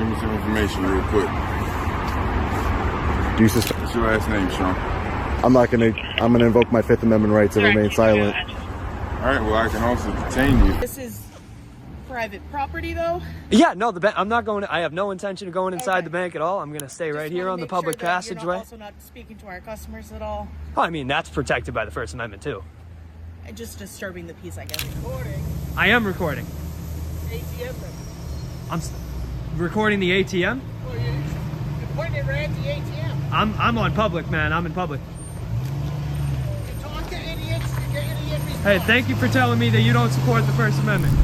give me some information real quick. Do you suspect? What's your last name, Sean? I'm gonna invoke my Fifth Amendment right to remain silent. All right, well, I can also detain you. This is private property, though? Yeah, no, I'm not going I have no intention of going inside the bank at all. I'm going to stay right here on the public passageway. You're also not speaking to our customers at all? Oh, I mean, that's protected by the First Amendment, too. And just disturbing the peace, I guess. Recording. I am recording. ATM. I'm recording the ATM? Well, you're pointing right at the ATM. I'm on public, man. I'm in public. You talk to idiots, you get idiot response. Hey, thank you for telling me that you don't support the First Amendment.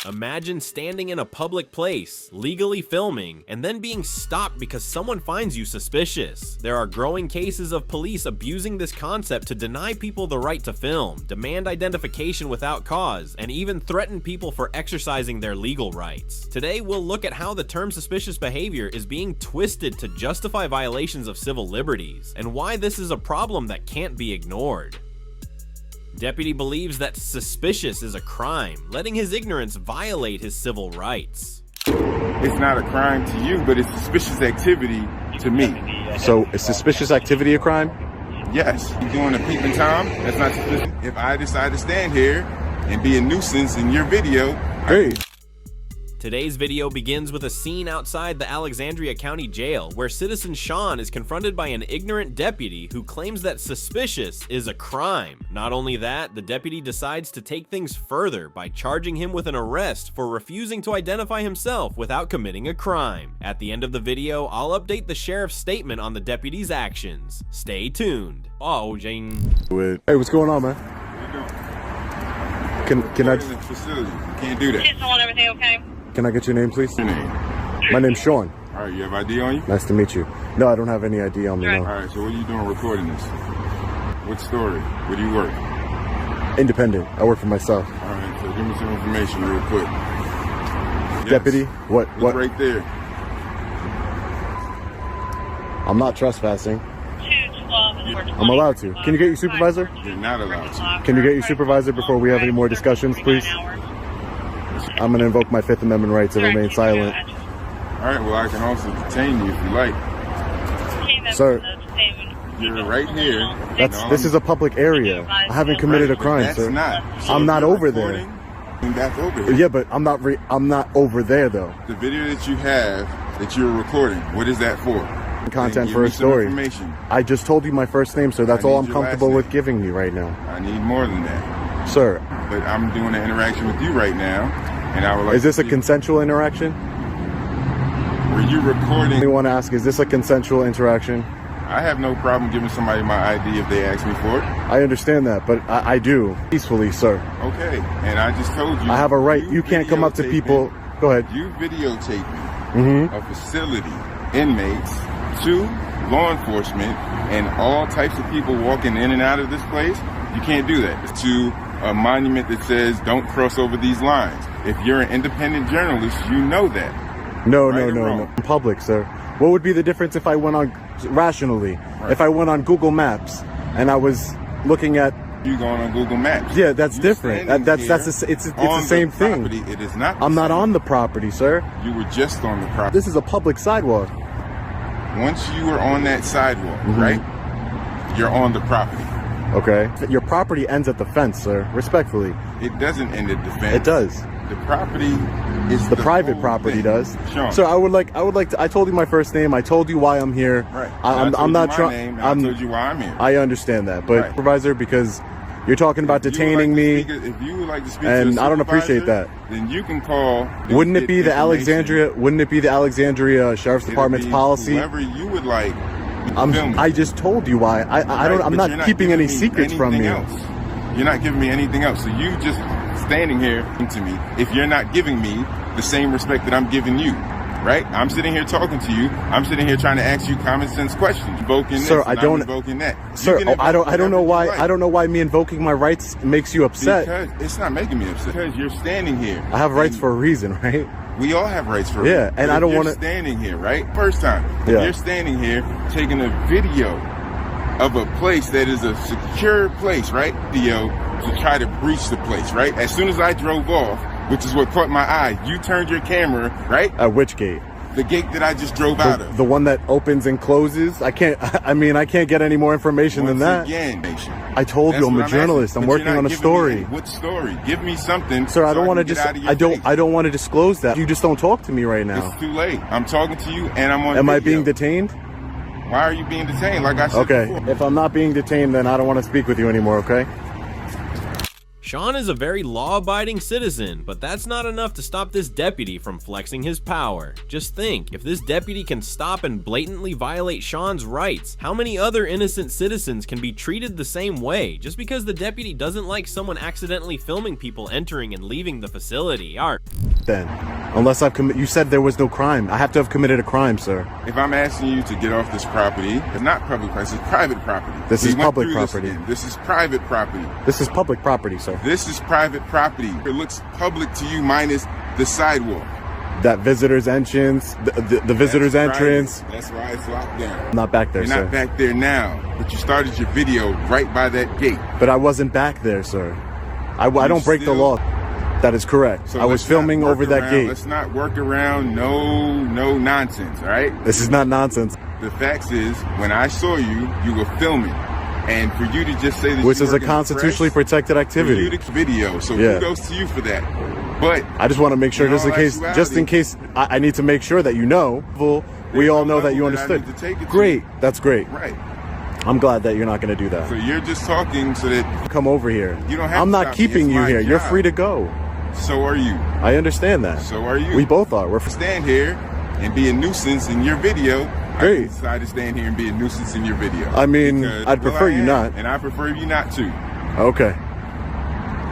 Imagine standing in a public place, legally filming, and then being stopped because someone finds you suspicious. There are growing cases of police abusing this concept to deny people the right to film, demand identification without cause, and even threaten people for exercising their legal rights. Today, we'll look at how the term suspicious behavior is being twisted to justify violations of civil liberties, and why this is a problem that can't be ignored. Deputy believes that suspicious is a crime, letting his ignorance violate his civil rights. It's not a crime to you, but it's suspicious activity to me. So, is suspicious activity a crime? Yes. You doing a peeping Tom? That's not suspicious. If I decide to stand here and be a nuisance in your video, Hey. Today's video begins with a scene outside the Alexandria County Jail where citizen Sean is confronted by an ignorant deputy who claims that suspicious is a crime. Not only that, the deputy decides to take things further by charging him with an arrest for refusing to identify himself without committing a crime. At the end of the video, I'll update the sheriff's statement on the deputy's actions. Stay tuned. Oh, Jane. Hey, what's going on, man? Can I facility. You can't do that. Everything okay? Can I get your name, please? Your name. My name's Sean. All right, you have ID on you? Nice to meet you. No, I don't have any ID on me, All no. right, so what are you doing recording this? What story? Where do you work? Independent. I work for myself. All right, so give me some information real quick. Yes. Deputy, what? Look right there. I'm not trespassing. I'm allowed to. Can you get your supervisor? You're not allowed to. Can you get your supervisor before we have any more discussions, please? I'm going to invoke my Fifth Amendment right to remain silent. All right, well, I can also detain you if you like. Sir, you're right here. This is a public area. I haven't committed a crime, sir. I'm not over there. That's over here. Yeah, but I'm not over there though. The video that you have that you're recording, what is that for? Content for a story. I just told you my first name, sir. That's all I'm comfortable with giving you right now. I need more than that. Sir. But I'm doing an interaction with you right now, and I would like. Is this a consensual interaction? Were you recording? I want to ask, is this a consensual interaction? I have no problem giving somebody my ID if they ask me for it. I understand that, but I do. Peacefully, sir. Okay, and I just told you. I have a right. You can't come up to people. Go ahead. You videotaping a facility, inmates, to law enforcement, and all types of people walking in and out of this place. You can't do that. It's to a monument that says, don't cross over these lines. If you're an independent journalist, you know that. No. In public, sir. What would be the difference if I went on rationally? Right. If I went on Google Maps and I was looking at you going on Google Maps? Yeah, that's different. It's the same thing. It is not. I'm not on the property, sir. You were just on the property. This is a public sidewalk. Once you were on that sidewalk, right? You're on the property. Okay. Your property ends at the fence, sir. Respectfully. It doesn't end at the fence. It does. The property is the private property thing. Does. Sean. So I would like to. I told you my first name. I told you why I'm here. Right. I'm not trying. I told you why I'm here. I understand that, but supervisor, because you're talking about detaining me. If you would like to speak and to I don't appreciate that. Then you can call. Wouldn't it be the Alexandria Sheriff's Department's policy? Whoever you would like. I just told you why. I'm not keeping any secrets from you. You're not giving me anything else. So you just standing here to me. If you're not giving me the same respect that I'm giving you, right? I'm sitting here talking to you. I'm sitting here trying to ask you common sense questions. Invoking this, sir, I don't. Invoking that. Sir, I don't know why. I don't know why me invoking my rights makes you upset. Because it's not making me upset. Because you're standing here. I have rights for a reason, right? We all have rights for a reason. Yeah, and I don't want to. Standing here, right? First time. You're standing here taking a video of a place that is a secure place, right? Video to try to breach the place, right? As soon as I drove off, which is what caught my eye. You turned your camera, right? At which gate? The gate that I just drove out of. The one that opens and closes? I can't get any more information than that. Again, I told you I'm a journalist. I'm working on a story. What story? Give me something. Sir, I don't want to I don't want to disclose that. You just don't talk to me right now. It's too late. I'm talking to you and I'm on Am video. I being detained? Why are you being detained? Like I said Okay. before. If I'm not being detained, then I don't want to speak with you anymore, okay? Sean is a very law-abiding citizen, but that's not enough to stop this deputy from flexing his power. Just think, if this deputy can stop and blatantly violate Sean's rights, how many other innocent citizens can be treated the same way just because the deputy doesn't like someone accidentally filming people entering and leaving the facility? Then, unless I've you said there was no crime. I have to have committed a crime, sir. If I'm asking you to get off this property, it's not public property, it's private property. This is public property. This is private property. This is public property, sir. This is private property. It looks public to you minus the sidewalk. That visitor's entrance, the visitor's entrance. That's why it's locked down. I'm not back there, You're sir. not back there now, but you started your video right by that gate. But I wasn't back there, sir. I don't break the still- law. That is correct. So I was let's filming not work over that around- gate. Let's not work around no nonsense, all right? This is not nonsense. The facts is, when I saw you, you were filming. And for you to just say that Which you is a work in the constitutionally press, protected activity. for you to video, so Yeah. kudos to you for that. But I just want to make sure, in just in all case, I need to make sure that you know. We all know that you level that I understood. need to take it to. Great. That's great. Right. I'm glad that you're not going to do that. So you're just talking so that Come over here. You don't have I'm to not stop me. keeping It's you my here. You're job. free to go. so are you. I understand that. So are you. We both are. We're Stand here and be a nuisance in your video. Great. I decide to stand here and be a nuisance in your video. I mean, Because, I'd prefer I you am, not. And I prefer you not to. Okay.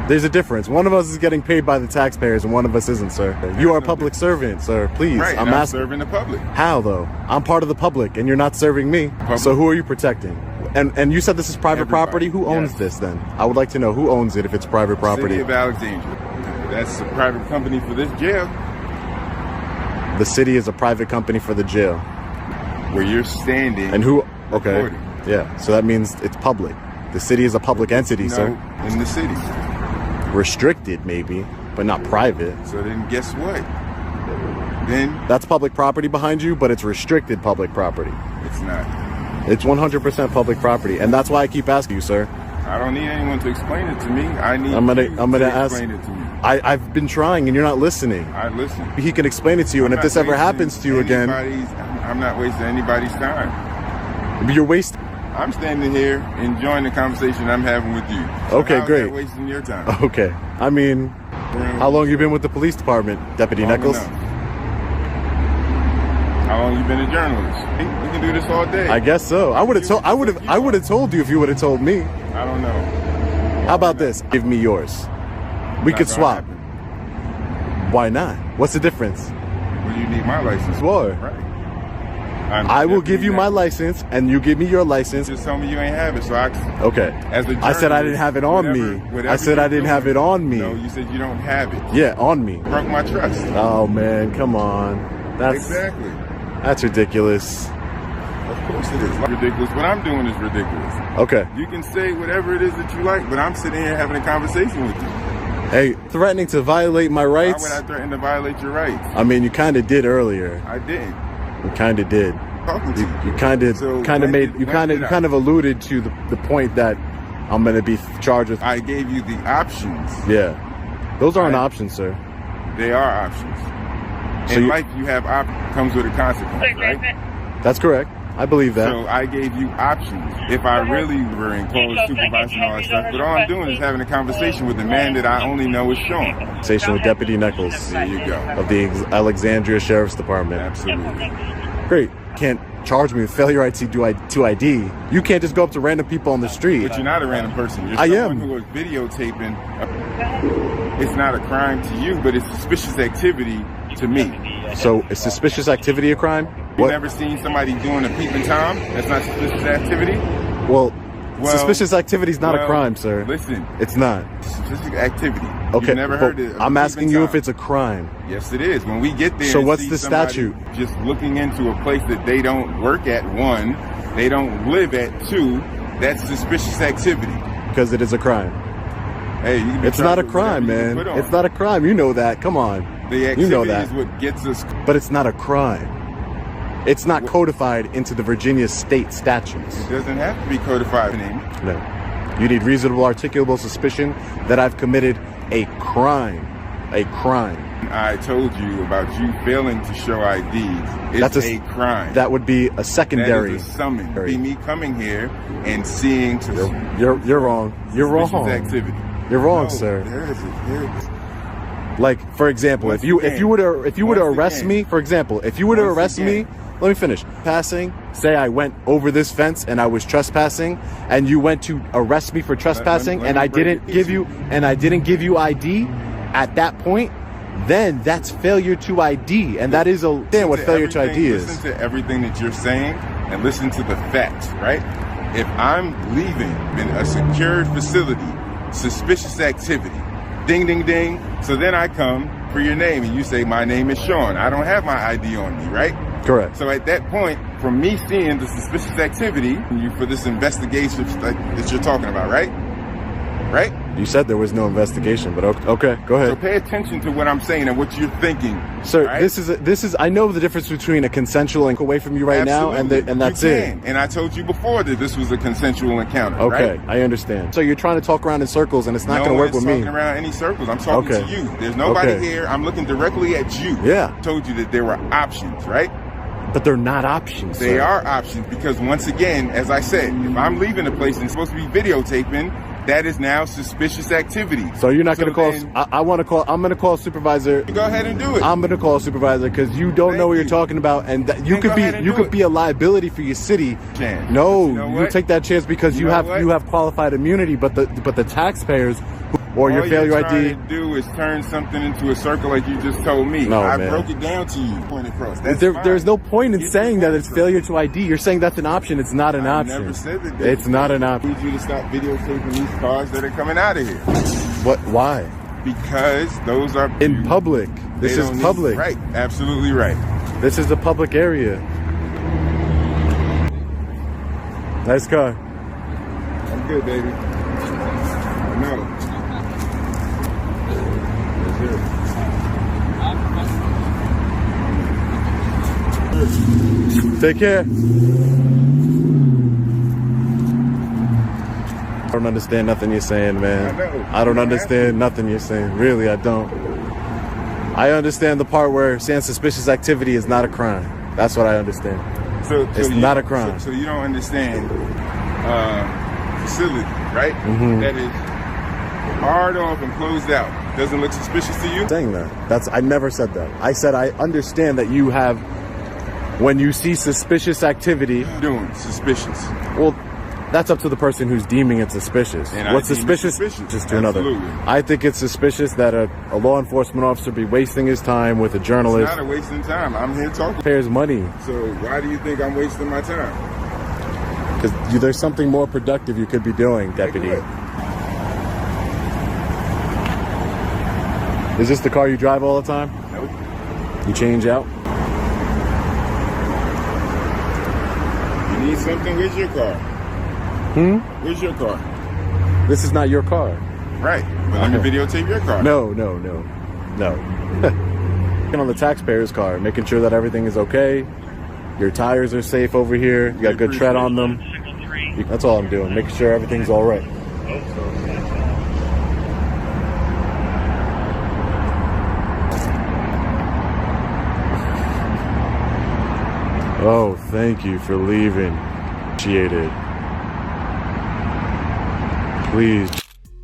There's a difference. One of us is getting paid by the taxpayers and one of us isn't, sir. You are a public servant, sir. Please. Right. I'm and I'm asking. serving the public. How though? I'm part of the public and you're not serving me. So who are you protecting? And you said this is private Everybody. property? Who owns Yes. this then? I would like to know who owns it if it's private property. City of Alexandria. That's a private company for this jail The city is a private company for the jail. where you're standing. And who okay. Recording. Yeah. So that means it's public. The city is a public entity, No, sir. in the city. Restricted maybe, but not private. So then guess what? Then That's public property behind you, but it's restricted public property. it's not. It's 100% public property, and that's why I keep asking you, sir. I don't need anyone to explain it to me. I need I'm gonna you ask. to explain it to me. I've been trying, and you're not listening. I listen. He can explain it to you, and I'm if this not ever wasting happens to you again, I'm not wasting anybody's time. you're wasting. I'm standing here enjoying the conversation I'm having with you. So Okay, how is great. that wasting your time? Okay. I mean, how long you been with the police department, Deputy Long Nichols? enough. How long you been a journalist? We can do this all day. I guess so. I would have told you if you would have told me. I don't know. How about this? Give me yours. We Not could gonna swap. happen. Why not? What's the difference? Well, you need my license. Why? Right. I will give you my license, and you give me your license. Just tell me you ain't have it, so Okay. as a I said I journalist, didn't have it on me. whatever I said I you're didn't have doing- it on me. No, you said you don't have it. Yeah, on me. Broke my trust. Oh man, come on. Exactly. That's ridiculous. Of course it is. Ridiculous. What I'm doing is ridiculous. Okay. You can say whatever it is that you like, but I'm sitting here having a conversation with you. Hey, threatening to violate my Why rights? would I threaten to violate your rights? I mean, you kind of did earlier. I didn't. You kind of did. Talking to You you. kind of So kind of when made did- you when kind did I? of alluded to the point that I'm going to be charged with. I gave you the options. Yeah. Those aren't Right. options, sir. They are options. So In you- life, you have comes with a consequence, right? That's correct. I believe that. So I gave you options. If I really were in close supervising and all that stuff, but all I'm doing is having a conversation with a man that I only know is Sean. Conversation with Deputy Nichols There you go. of the Alexandria Sheriff's Department. Absolutely. Great. Can't charge me with failure to ID. You can't just go up to random people on the street. But you're not a random person. You're I someone am. who is videotaping. It's not a crime to you, but it's suspicious activity to me. So is suspicious activity a crime? You never seen somebody doing a peeping Tom? That's not suspicious activity? Well, Well, suspicious activity is not a crime, sir. Listen, It's not. suspicious activity. Okay, You've never heard but it. I'm asking you if it's a crime. Yes, it is. When we get there, So and what's see the somebody statute? Just looking into a place that they don't work at, one, they don't live at, two, that's suspicious activity. Because it is a crime. Hey, you can be It's not a charged with crime, whatever you man. put on. It's not a crime. You know that. Come on. The activity You know that. is what gets us. But it's not a crime. It's not codified into the Virginia state statutes. It doesn't have to be codified. No. You need reasonable articulable suspicion that I've committed a crime. A crime. I told you about you failing to show ID. It's a crime. That would be a secondary. That is a summon. Be me coming here and seeing You're wrong. You're wrong. Activity. You're wrong, No, sir. There is. Like, for example, if you were to arrest me, for example, if you were to arrest me, let me finish. Passing, say I went over this fence and I was trespassing, and you went to arrest me for trespassing, and I didn't give you ID at that point, then that's failure to ID, and that is what failure to ID is. Listen to everything that you're saying and listen to the facts, right? If I'm leaving in a secured facility, suspicious activity, ding, ding, ding. So then I come for your name and you say, my name is Sean. I don't have my ID on me, right? Correct. So at that point, from me seeing the suspicious activity, you for this investigation that you're talking about, right? Right? You said there was no investigation, but okay, go ahead. So pay attention to what I'm saying and what you're thinking. Sir, right? this is I know the difference between a consensual and away from you right Absolutely. now, and that's you it. can. And I told you before that this was a consensual encounter. Okay, right? I understand. So you're trying to talk around in circles, and it's not going to work with me. No one's talking around any circles. I'm talking to you. There's nobody here. I'm looking directly at you. Yeah. I told you that there were options, right? But they're not options. They sir. are options because once again, as I said, if I'm leaving a place and it's supposed to be videotaping, that is now suspicious activity. So you're not going to call. I'm going to call a supervisor. Go ahead and do it. I'm going to call a supervisor because you don't know what you're talking about, and you could be a liability for your city. No, you take that chance because you have qualified immunity, but the taxpayers or your failure ID. All you're trying to do is turn something into a circle like you just told me. No, I man. broke it down to you. Point across. There's no point in saying that it's failure to ID. You're saying that's an option. It's not an option. I never said that. It's not an option. I need you to stop videotaping these cars that are coming out of here. What? Why? Because those are in public. This is public. Right. Absolutely right. This is a public area. Nice car. I'm good, baby. No. Take care. I don't understand nothing you're saying, man. I don't understand nothing you're saying. Really, I don't. I understand the part where saying suspicious activity is not a crime. That's what I understand. It's not a crime. So you don't understand facility, right? Mm-hmm. That is hard off and closed out. Doesn't look suspicious to you? Saying that. I never said that. I said I understand that you have, when you see suspicious activity. Doing suspicious. Well, that's up to the person who's deeming it suspicious. And what's suspicious? Just to another. I think it's suspicious that a law enforcement officer be wasting his time with a journalist. It's not a wasting time. I'm here talking. Pays money. So why do you think I'm wasting my time? Because there's something more productive you could be doing, deputy. Is this the car you drive all the time? Nope. You change out? You need something? Where's your car? Where's your car? This is not your car. Right. But let me videotape your car. No. On the taxpayer's car, making sure that everything is okay. Your tires are safe over here. You got good tread on them. That's all I'm doing. Making sure everything's all right. Oh, thank you for leaving. Appreciate it. Please.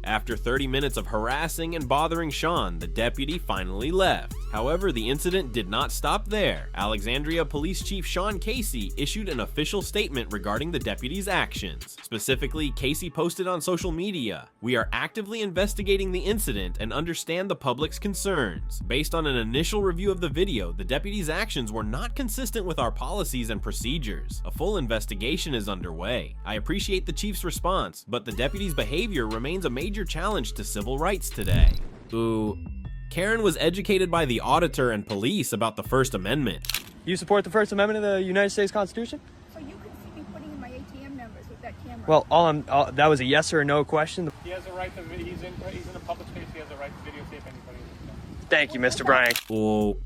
After 30 minutes of harassing and bothering Sean, the deputy finally left. However, the incident did not stop there. Alexandria Police Chief Sean Casey issued an official statement regarding the deputy's actions. Specifically, Casey posted on social media, "We are actively investigating the incident and understand the public's concerns. Based on an initial review of the video, the deputy's actions were not consistent with our policies and procedures. A full investigation is underway. I appreciate the chief's response, but the deputy's behavior remains a major challenge to civil rights today." Ooh. Karen was educated by the auditor and police about the First Amendment. You support the First Amendment of the United States Constitution? So you can see me putting in my ATM numbers with that camera. Well, that was a yes or a no question. He has a right to. He's in a public space. He has a right to videotape anybody. Thank you, Mr. Bryan. Well,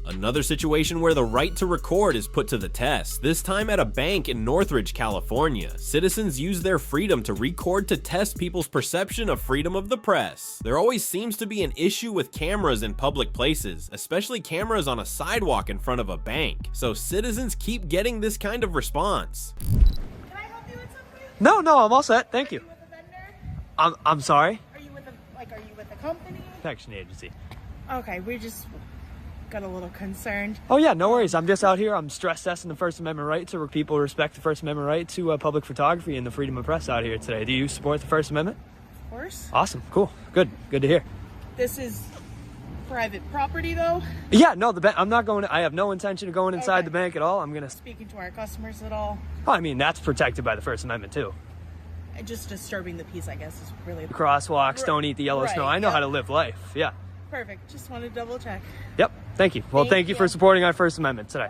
another situation where the right to record is put to the test, this time at a bank in Northridge, California. Citizens use their freedom to record to test people's perception of freedom of the press. There always seems to be an issue with cameras in public places, especially cameras on a sidewalk in front of a bank. So citizens keep getting this kind of response. Can I help you with something? No, I'm all set. Thank you. Are you with a vendor? I'm sorry. Are you with a company? Protection agency. Okay, we just got a little concerned. Oh yeah, no worries. I'm just out here. I'm stress testing the First Amendment right to people respect the First Amendment right to public photography and the freedom of press out here today. Do you support the First Amendment? Of course. Awesome. Cool. Good to hear. This is private property, though. Yeah, no, I'm not going. I have no intention of going inside Okay. the bank at all. I'm gonna. Speaking to our customers at all. Oh, I mean, that's protected by the First Amendment too. Just disturbing the peace, I guess, is really Crosswalks, don't eat the yellow Right, snow. I know yep. how to live life. Yeah. perfect. Just wanted to double check. Yep. Thank you. Well, thank you for you. supporting our First Amendment today.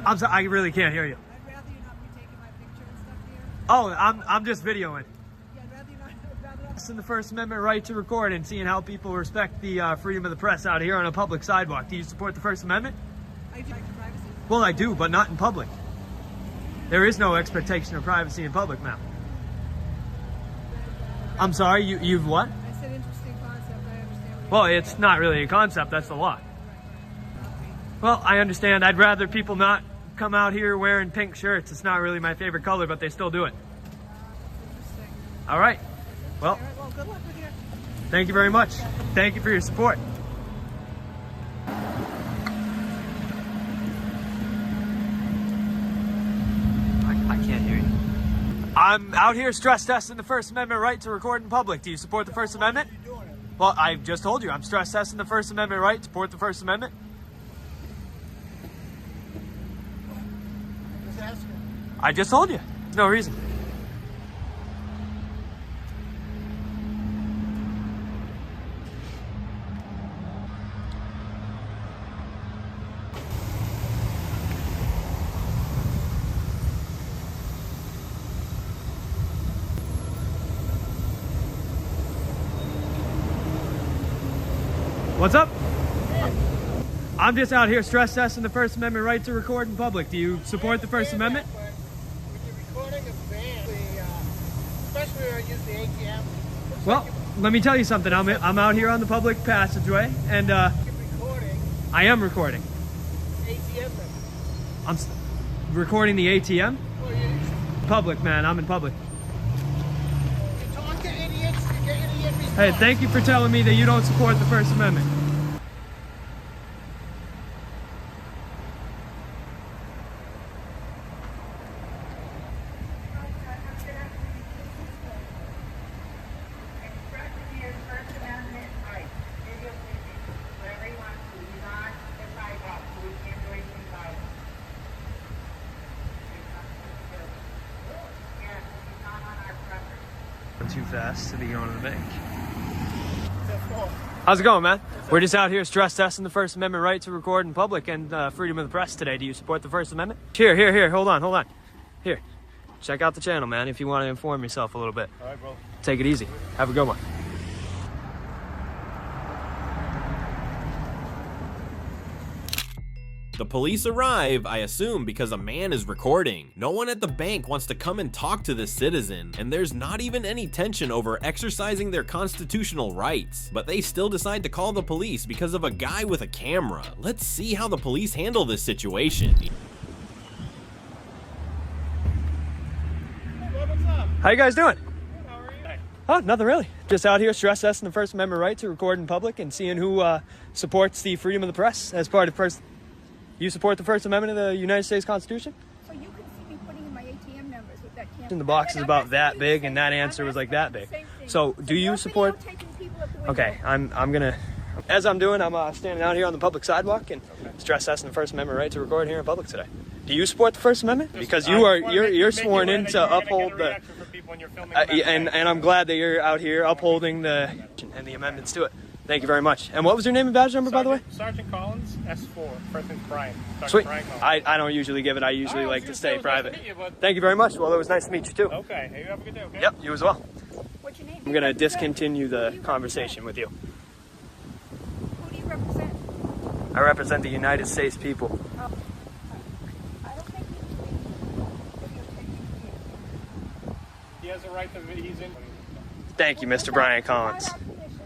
I'm sorry, I really can't hear you. I'd rather you not be taking my picture and stuff here. Oh, I'm just videoing. Yeah, I'd rather you not. I'd rather not. It's in the First Amendment right to record and seeing how people respect the freedom of the press out here on a public sidewalk. Do you support the First Amendment? I do like privacy. Well, I do, but not in public. There is no expectation of privacy in public, ma'am. I'm sorry, you've what? I said interesting concept. I understand. What Well, you're it's saying. not really a concept, that's the law. Well, I understand. I'd rather people not come out here wearing pink shirts. It's not really my favorite color, but they still do it. Interesting. All right. Well, All right. Well, good luck with your. thank you very much. Thank you for your support. I can't hear you. I'm out here stress testing the First Amendment right to record in public. Do you support the First Amendment? Well, I just told you. I'm stress testing the First Amendment right to support the First Amendment. Just asking. I just told you. No reason. What's up? I'm just out here stress testing the First Amendment right to record in public. Do you support the First Amendment? But when you're recording a band, especially when I use the ATM, looks Well, let me tell you something. I'm out here on the public passageway, and like you're recording I am recording. ATM. I'm recording the ATM. Well, you're Public, man. I'm in public. talk to idiots, you get idiot response. Hey, thank you for telling me that you don't support the First Amendment. Too fast to be going to the bank. How's it going, man? We're just out here stress testing the First Amendment right to record in public and freedom of the press today. Do you support the First Amendment? Here. Hold on. Here. Check out the channel, man, if you want to inform yourself a little bit. All right, bro. Take it easy. Have a good one. The police arrive, I assume, because a man is recording. No one at the bank wants to come and talk to this citizen, and there's not even any tension over exercising their constitutional rights. But they still decide to call the police because of a guy with a camera. Let's see how the police handle this situation. What's up? How you guys doing? How are you? Oh, nothing really. Just out here stress testing the First Amendment right to record in public and seeing who supports the freedom of the press as part of first. You support the First Amendment of the United States Constitution? So you can see me putting in my ATM numbers with that camera. And the box is about that big, and that answer was like that big. So, do you support? Okay, I'm gonna. As I'm doing, I'm standing out here on the public sidewalk and stress testing the First Amendment right to record here in public today. Do you support the First Amendment? Because you're sworn in to uphold the. And I'm glad that you're out here upholding the and the amendments to it. Thank you very much. And what was your name and badge number, by the way? Sergeant Collins, S4. First name's Brian. Sergeant Sweet. Brian Collins. I don't usually give it. I usually like to stay private. Nice to meet you, bud. Thank you very much. Well, it was nice to meet you too. Okay. Hey, you have a good day, okay? Yep, you as well. What's your name? I'm gonna discontinue the conversation with you. Who do you represent? I represent the United States people. Oh. I don't think he's videotaping you. He has a right to. He's in. Thank you, Mr. Brian Collins. Without permission.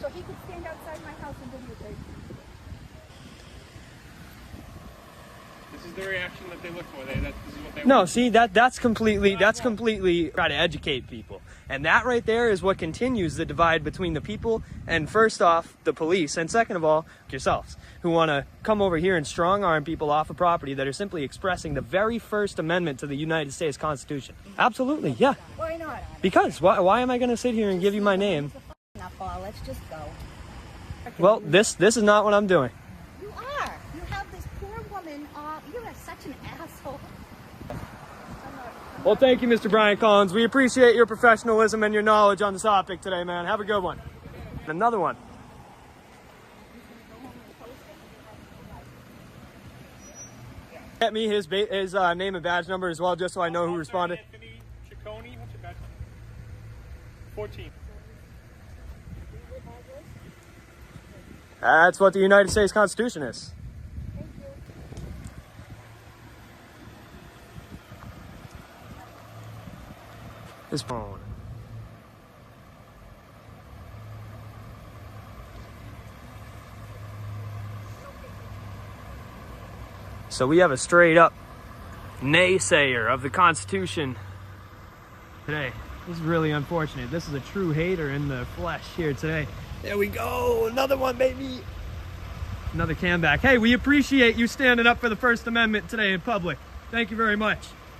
So he could stand outside my house and videotape. This is the reaction that they look for. This is what they No, want. see that's completely try to educate people. And that right there is what continues the divide between the people and, first off, the police, and second of all, yourselves, who want to come over here and strong arm people off of property that are simply expressing the very First Amendment to the United States Constitution. Absolutely, yeah. Why not? Because why am I going to sit here and give you my name? Enough, all. Let's just go. Well, this is not what I'm doing. You are. You have this poor woman. You are such an asshole. Well, thank you, Mr. Brian Collins. We appreciate your professionalism and your knowledge on the topic today, man. Have a good one. Another one. Get me his name and badge number as well, just so I know who responded. Anthony Ciccone. What's your badge number? 14. That's what the United States Constitution is. His phone. So we have a straight up naysayer of the Constitution today. This is really unfortunate. This is a true hater in the flesh here today. There we go. Another one, baby. Another cam back. Hey, we appreciate you standing up for the First Amendment today in public. Thank you very much.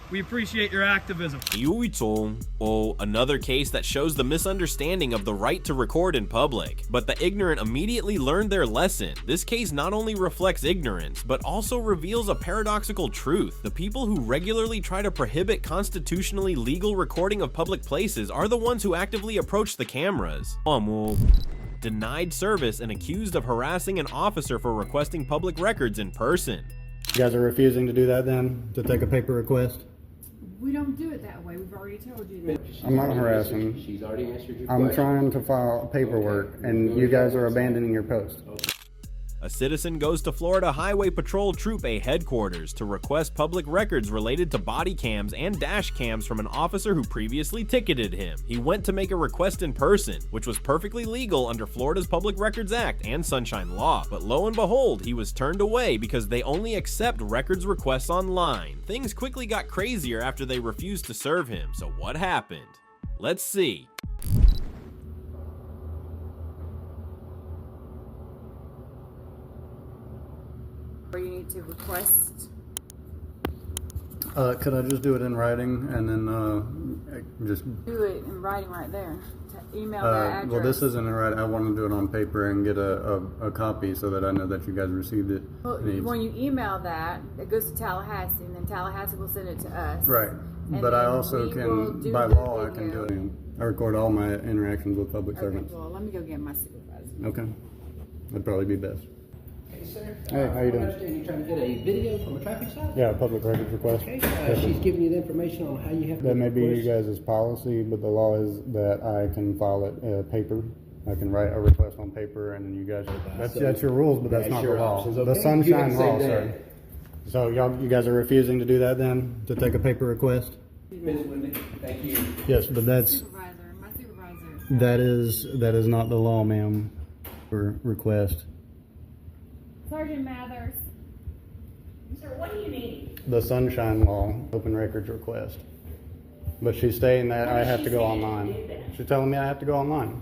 We appreciate your activism. Another case that shows the misunderstanding of the right to record in public, but the ignorant immediately learned their lesson. This case not only reflects ignorance, but also reveals a paradoxical truth. The people who regularly try to prohibit constitutionally legal recording of public places are the ones who actively approach the cameras. Denied service and accused of harassing an officer for requesting public records in person. You guys are refusing to do that then? To take a paper request? We don't do it that way. We've already told you that. I'm not harassing. She's already answered your I'm question. trying to file paperwork, and you guys are abandoning your post. A citizen goes to Florida Highway Patrol Troop A headquarters to request public records related to body cams and dash cams from an officer who previously ticketed him. He went to make a request in person, which was perfectly legal under Florida's Public Records Act and Sunshine Law. But lo and behold, he was turned away because they only accept records requests online. Things quickly got crazier after they refused to serve him. So what happened? Let's see. Or you need to request. Could I just do it in writing and then just... Do it in writing right there. Email that address. Well, this isn't in writing. I want to do it on paper and get a copy so that I know that you guys received it. Well, when you email that, it goes to Tallahassee, and then Tallahassee will send it to us. Right. And But I then also we will can, do by the law, I can do video. it. I record all my interactions with public Okay, servants. well, let me go get my supervisor. Okay. That'd probably be best. Okay, sir. Hey, how you doing? I understand you're trying to get a video from a traffic stop? Yeah, public records request. Okay. She's giving you the information on how you have to That may be request. you guys' policy, but the law is that I can file it paper. I can write a request on paper, and you guys. That's your rules, but that's That's not the your law. options, The okay? You Sunshine can say Law, that. sir. So you guys are refusing to do that then, to take a paper request? Ms. Wendy, thank you. Yes, but that's Supervisor, my supervisor. that is not the law, ma'am. For request. Sergeant Mathers. Sir, what do you need? The Sunshine Law, open records request. But she's saying that I have to go online. She's telling me I have to go online.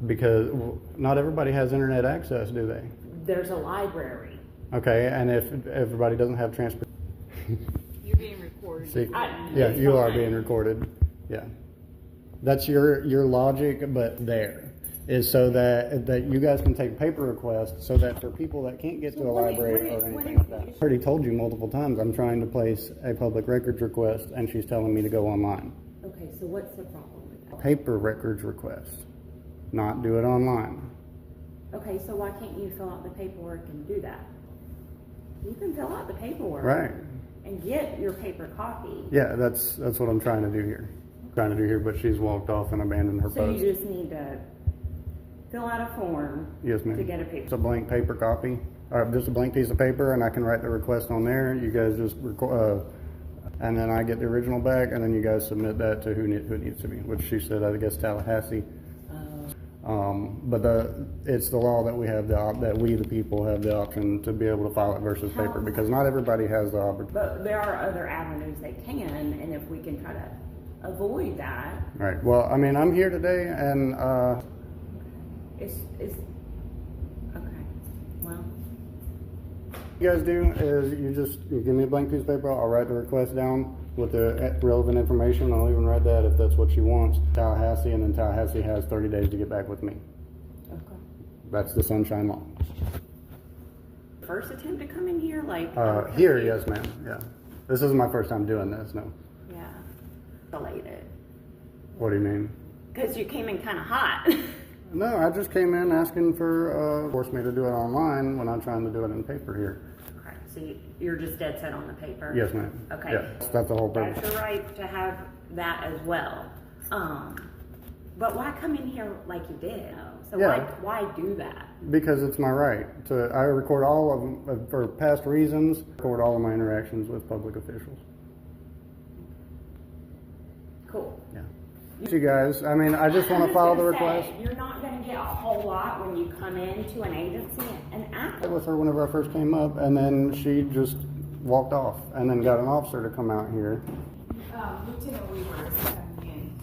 Because not everybody has internet access, do they? There's a library. Okay, and if everybody doesn't have transport. You're being recorded. See, yeah, you are being recorded. Yeah. That's your logic, but there is so that you guys can take paper requests so that for people that can't get to a library or anything like that. I already told you multiple times I'm trying to place a public records request and she's telling me to go online. Okay, so what's the problem with that? Paper records request. not do it online. Okay, so why can't you fill out the paperwork and do that? You can fill out the paperwork. Right. And get your paper copy. Yeah, that's what I'm trying to do here. But she's walked off and abandoned her So post. you just need to fill out a form. Yes, ma'am. To get a paper. It's a blank paper copy, or just a blank piece of paper, and I can write the request on there. You guys just record, and then I get the original back, and then you guys submit that to who it needs to be, which she said, I guess, Tallahassee. But it's the law that we have that we the people have the option to be able to file it versus paper, because not everybody has the opportunity. But there are other avenues they can, and if we can try to avoid that. Right. Well, I mean, I'm here today, and It's okay. Well, you guys do is you give me a blank piece of paper. I'll write the request down with the relevant information. I'll even write that if that's what she wants. Tallahassee, and then Tallahassee has 30 days to get back with me. okay. That's the sunshine law. First attempt to come in here, like Here, yes, ma'am. Yeah. This isn't my first time doing this. No. yeah, related. What do you mean? Because you came in kind of hot. No, I just came in asking for force me to do it online when I'm trying to do it in paper here. Okay, so you're just dead set on the paper. Yes, ma'am. Okay. Yeah, that's the whole purpose. That's your right to have that as well. But why come in here like you did? So Yeah. why do that? Because it's my right to. I record all of them for past reasons. Record all of my interactions with public officials. Cool. Yeah. You guys, I mean, I just want to file the request. You're not going to get a whole lot when you come into an agency and act. With her whenever I first came up, and then she just walked off, and then got an officer to come out here. Lieutenant Weaver is coming in.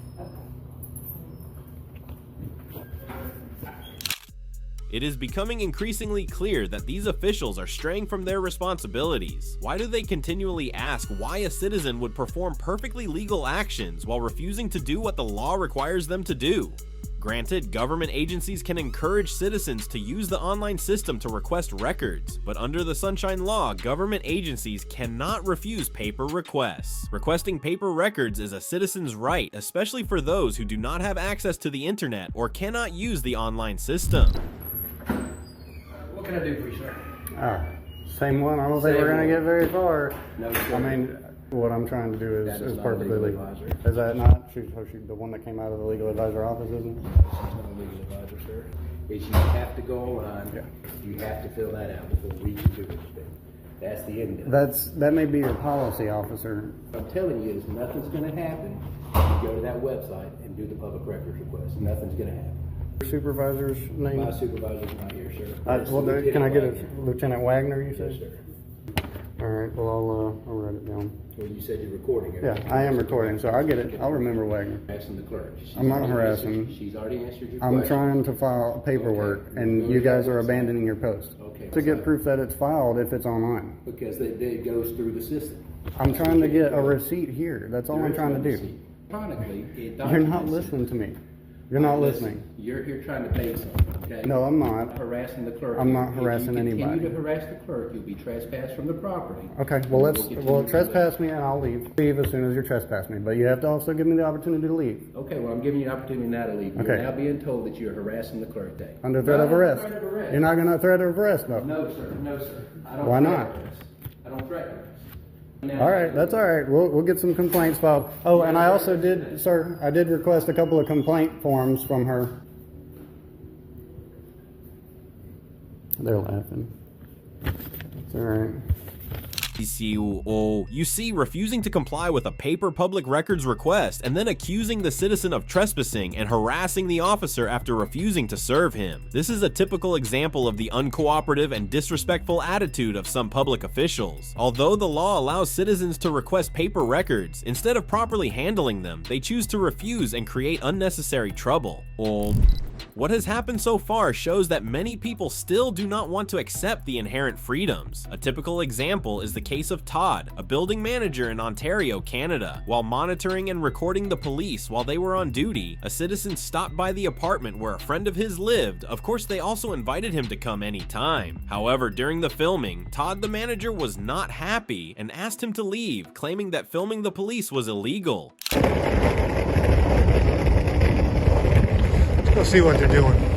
It is becoming increasingly clear that these officials are straying from their responsibilities. Why do they continually ask why a citizen would perform perfectly legal actions while refusing to do what the law requires them to do? Granted, government agencies can encourage citizens to use the online system to request records, but under the Sunshine Law, government agencies cannot refuse paper requests. Requesting paper records is a citizen's right, especially for those who do not have access to the internet or cannot use the online system. What can I do for you, sir? Same one. I don't think we're going to get very far. No, sir. I mean, what I'm trying to do That is is not perfectly a legal legal. advisor. Is that not? She, the one that came out of the legal advisor office, isn't it? She's not a legal advisor, sir. Is you have to go online. Yeah. You have to fill that out before we can do anything. That's the end of it. That may be your policy officer. What I'm telling you is nothing's going to happen. You go to that website and do the public records request. Nothing's going to happen. Your supervisor's name? My supervisor's not here, sir. Well, can I get a Lieutenant Wagner? You Yes, said. sir. All right. Well, I'll write it down. Well, you said you're recording it. Yeah, I am recording, so I'll get it. I'll remember Wagner. Harassing the clerk. I'm not harassing. She's already answered your I'm question. trying to file paperwork, Okay. and you guys are abandoning your post. Okay. To get proof that it's filed if it's online. Because it goes through the system. I'm trying to get a receipt here. That's all I'm trying to do. Electronically, it You're not documents it. listening to me. You're not listening. You're here trying to pay something, okay? No, I'm not. Harassing the clerk. I'm not harassing If you anybody. continue to harass the clerk, you'll be trespassed from the property. Okay, well, We'll get you- trespass me and I'll leave. Leave as soon as you trespass me, but you have to also give me the opportunity to leave. Okay, well, I'm giving you an opportunity now to leave. Okay. You're now being told that you're harassing the clerk day. Under threat Not of arrest. Threat of arrest. You're not gonna threat of arrest, though. No, sir. No, sir. I don't Why threaten not? arrest. I don't threaten arrest. Now- All right, that's all right. We'll get some complaints filed. Oh, and I also did, sir, I did request a couple of complaint forms from her. They're laughing. It's all right. You see, refusing to comply with a paper public records request and then accusing the citizen of trespassing and harassing the officer after refusing to serve him. This is a typical example of the uncooperative and disrespectful attitude of some public officials. Although the law allows citizens to request paper records, instead of properly handling them, they choose to refuse and create unnecessary trouble. What has happened so far shows that many people still do not want to accept the inherent freedoms. A typical example is the case of Todd, a building manager in Ontario, Canada. While monitoring and recording the police while they were on duty, a citizen stopped by the apartment where a friend of his lived. Of course, they also invited him to come anytime. However, during the filming, Todd the manager was not happy and asked him to leave, claiming that filming the police was illegal. Let's see what they're doing.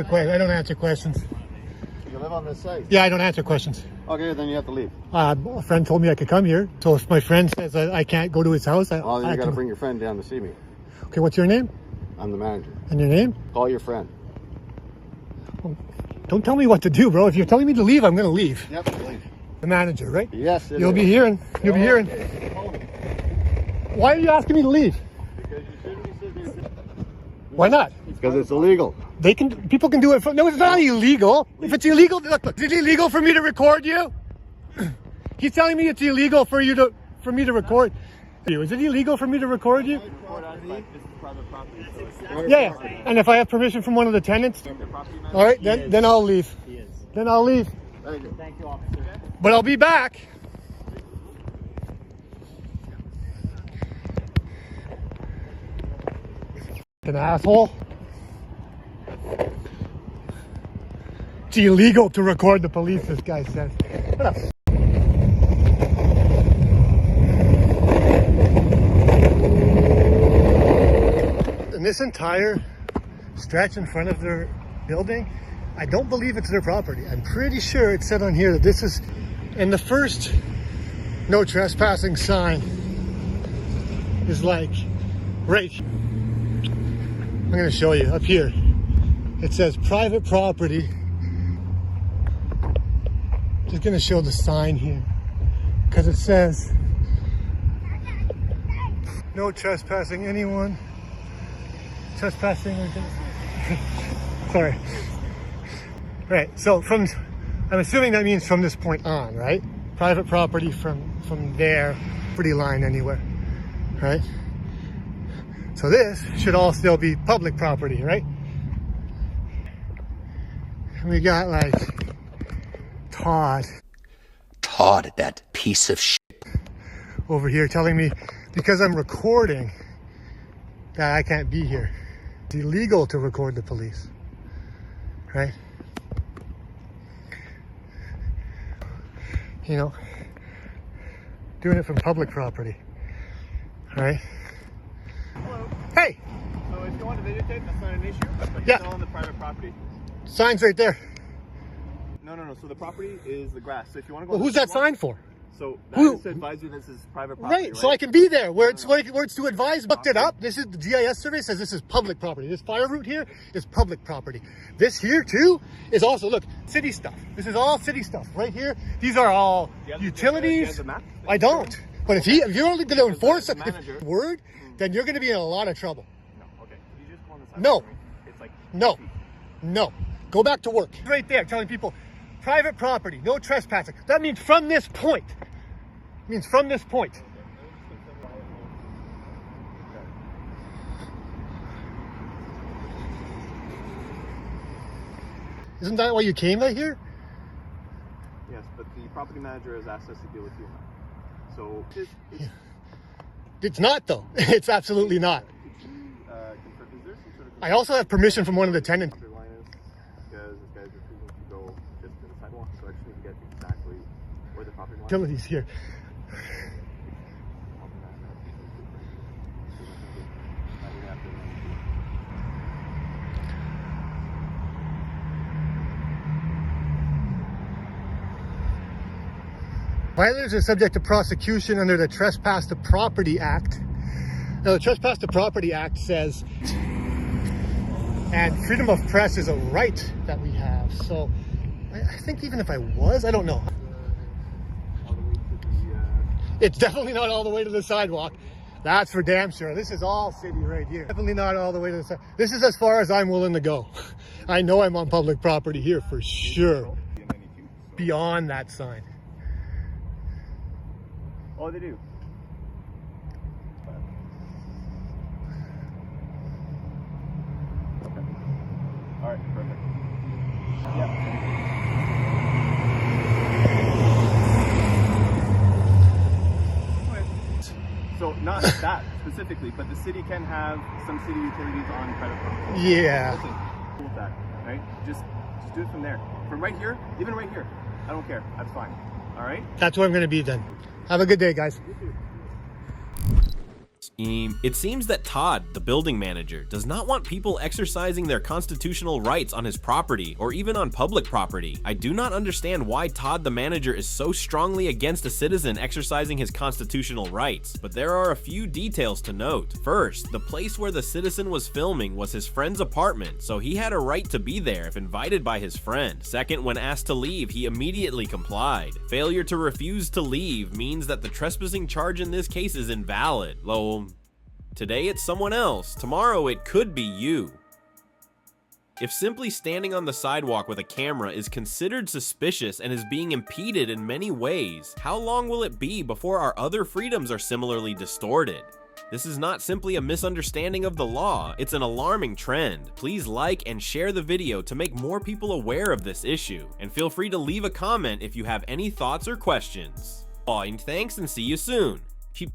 I don't answer questions. You live on this site? Yeah, I don't answer questions. Okay, then you have to leave. A friend told me I could come here. So if my friend says I can't go to his house, then you got to bring your friend down to see me. Okay, what's your name? I'm the manager. And your name? Call your friend. Don't tell me what to do, bro. If you're telling me to leave, I'm going to leave. Yep, leave. The manager, right? Yes, You'll be hearing. You'll be hearing. Why are you asking me to leave? Because you shouldn't be sitting here. Why not? Because it's illegal. People can do it. No, it's not illegal. If it's illegal, look, is it illegal for me to record you? He's telling me it's illegal for me to record you. Is it illegal for me to record you? Yeah. And if I have permission from one of the tenants, all right, then I'll leave. Then I'll leave. Thank you, officer. But I'll be back. An asshole. It's illegal to record the police, this guy says. And this entire stretch in front of their building, I don't believe it's their property. I'm pretty sure it said on here that this is, and the first no trespassing sign is like right. I'm going to show you up here. It says private property. Just going to show the sign here because it says no trespassing anyone. Trespassing. Sorry. Right. So I'm assuming that means from this point on, right? Private property from there, property line anywhere, right? So this should all still be public property, right? And we got like Todd, that piece of shit, over here telling me because I'm recording that I can't be here. It's illegal to record the police, right? You know, doing it from public property, right? Hello. Hey! So if you want to videotape, that's not an issue. But Yeah. It's all on the private property. Sign's right there. No. So the property is the grass. So if you want to go. Well, who's that sign for? So Who? that is to advise you this is private property. Right, so I can be there where it's to advise. Looked it up. This is the GIS survey says this is public property. This fire route here is public property. This here too is also, look, city stuff. This is all city stuff right here. These are all utilities. I don't. But if you're only going to enforce a word, then you're going to be in a lot of trouble. No. Okay. You just go on the side. No. It's like No. Go back to work. Right there, telling people private property, no trespassing. That means from this point. It means from this point. Isn't that why you came right here? Yes, but the property manager has asked us to deal with you now. So it's not though. It's absolutely not. I also have permission from one of the tenants. Because this guy's refusing to go just to the sidewalk, so I just need to get exactly where the property line is. Utilities here. Violators are subject to prosecution under the Trespass to Property Act. Now, the Trespass to Property Act says, and freedom of press is a right that we have. So I think even if I was, I don't know. It's definitely not all the way to the sidewalk. That's for damn sure. This is all city right here. Definitely not all the way to the side. This is as far as I'm willing to go. I know I'm on public property here for sure. Beyond that sign. Oh, they do. Okay. All right, perfect. Yeah. So not that specifically, but the city can have some city utilities on private property. Yeah. Listen, cool with that, right? Just do it from there. From right here, even right here. I don't care. That's fine. All right? That's where I'm going to be then. Have a good day, guys. It seems that Todd, the building manager, does not want people exercising their constitutional rights on his property or even on public property. I do not understand why Todd, the manager, is so strongly against a citizen exercising his constitutional rights, but there are a few details to note. First, the place where the citizen was filming was his friend's apartment, so he had a right to be there if invited by his friend. Second, when asked to leave, he immediately complied. Failure to refuse to leave means that the trespassing charge in this case is invalid. Today it's someone else, tomorrow it could be you. If simply standing on the sidewalk with a camera is considered suspicious and is being impeded in many ways, how long will it be before our other freedoms are similarly distorted? This is not simply a misunderstanding of the law, it's an alarming trend. Please like and share the video to make more people aware of this issue, and feel free to leave a comment if you have any thoughts or questions. And thanks and see you soon. Keep